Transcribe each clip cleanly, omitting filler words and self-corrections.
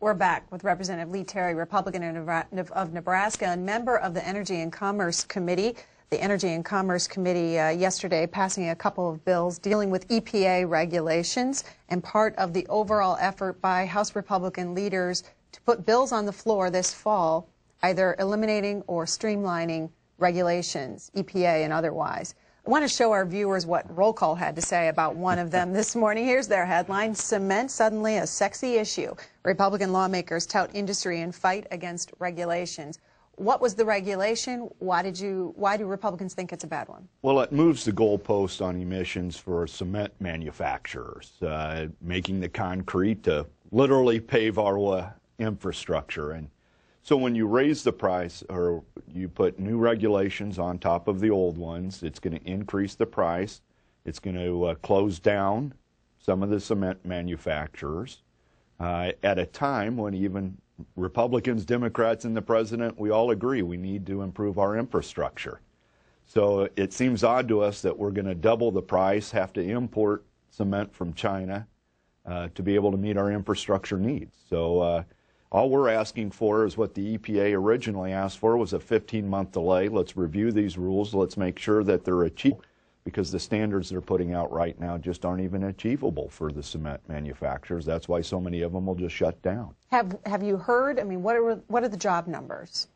We're back with Representative Lee Terry, Republican of Nebraska, and member of the Energy and Commerce Committee. The Energy and Commerce Committee yesterday passing a couple of bills dealing with EPA regulations, and part of the overall effort by House Republican leaders to put bills on the floor this fall, either eliminating or streamlining regulations, EPA and otherwise. I want to show our viewers what Roll Call had to say about one of them this morning. Here's their headline: Cement suddenly a sexy issue. Republican lawmakers tout industry and fight against regulations. What was the regulation? Why do Republicans think it's a bad one? Well, it moves the goalpost on emissions for cement manufacturers, making the concrete to literally pave our infrastructure. And so when you raise the price, or you put new regulations on top of the old ones, it's going to increase the price. It's going to close down some of the cement manufacturers at a time when even Republicans, Democrats, and the president, we all agree we need to improve our infrastructure. So it seems odd to us that we're going to double the price, have to import cement from China to be able to meet our infrastructure needs. So all we're asking for is what the EPA originally asked for, was a 15-month delay. Let's review these rules. Let's make sure that they're achievable, because the standards they're putting out right now just aren't even achievable for the cement manufacturers. That's why so many of them will just shut down. Have you heard? I mean, what are the job numbers?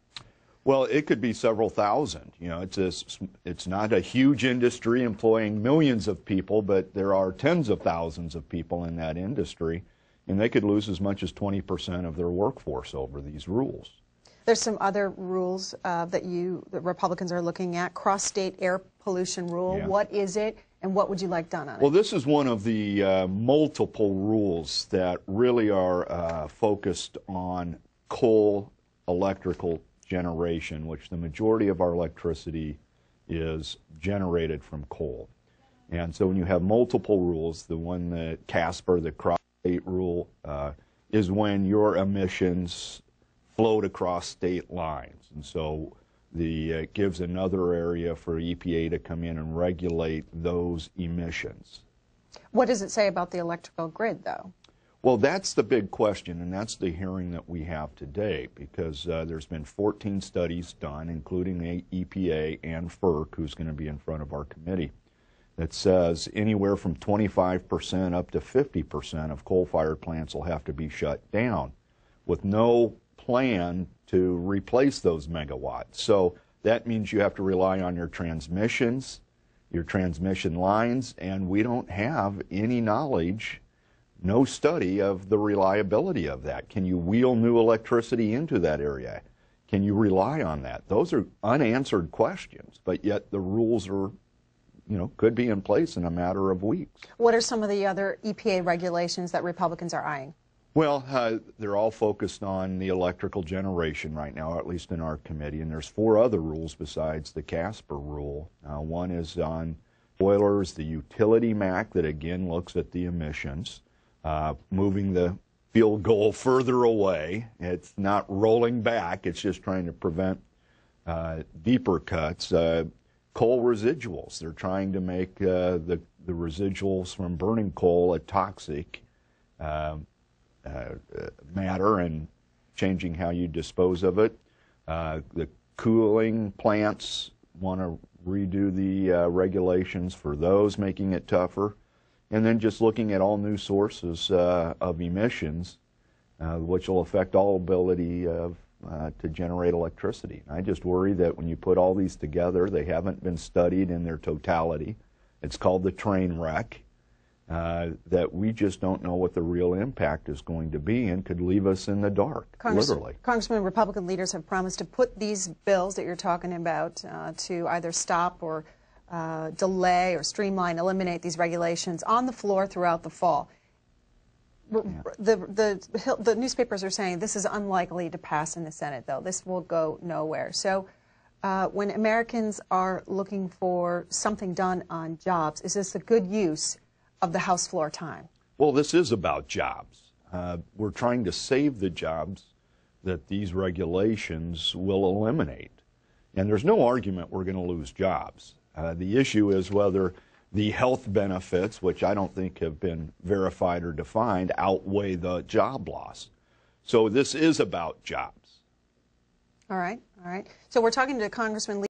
Well, it could be several thousand. You know, it's not a huge industry employing millions of people, but there are tens of thousands of people in that industry, and they could lose as much as 20% of their workforce over these rules. There's some other rules that Republicans are looking at. CrossState air pollution rule. Yeah. What is it, and what would you like done on it? Well, this is one of the multiple rules that really are focused on coal electrical generation, which the majority of our electricity is generated from coal. And so when you have multiple rules, the one that CSPAN, the CrossState rule, is when your emissions float across state lines. And so it gives another area for EPA to come in and regulate those emissions. What does it say about the electrical grid, though? Well, that's the big question, and that's the hearing that we have today, because there's been 14 studies done, including the EPA and FERC, who's going to be in front of our committee, that says anywhere from 25% up to 50% of coal-fired plants will have to be shut down, with no plan to replace those megawatts. So that means you have to rely on your transmissions, your transmission lines, and we don't have any knowledge, no study of the reliability of that. Can you wheel new electricity into that area? Can you rely on that? Those are unanswered questions, but yet the rules are, could be in place in a matter of weeks. What are some of the other EPA regulations that Republicans are eyeing? Well, they're all focused on the electrical generation right now, or at least in our committee, and there's 4 other rules besides the CSPAN rule. One is on boilers, the utility MAC, that again looks at the emissions, moving the field goal further away. It's not rolling back, it's just trying to prevent deeper cuts. Coal residuals, they're trying to make the residuals from burning coal a toxic matter and changing how you dispose of it. The cooling plants want to redo the regulations for those, making it tougher. And then just looking at all new sources of emissions, which will affect all ability to generate electricity. I just worry that when you put all these together, they haven't been studied in their totality. It's called the train wreck. That we just don't know what the real impact is going to be, and could leave us in the dark, literally. Congressman, Republican leaders have promised to put these bills that you're talking about to either stop or delay or streamline, eliminate these regulations on the floor throughout the fall. Yeah. The newspapers are saying this is unlikely to pass in the Senate, though. This will go nowhere. So when Americans are looking for something done on jobs, is this a good use of the House floor time? Well, this is about jobs. We're trying to save the jobs that these regulations will eliminate. And there's no argument we're going to lose jobs. The issue is whether the health benefits, which I don't think have been verified or defined, outweigh the job loss. So this is about jobs. All right, all right. So we're talking to Congressman Lee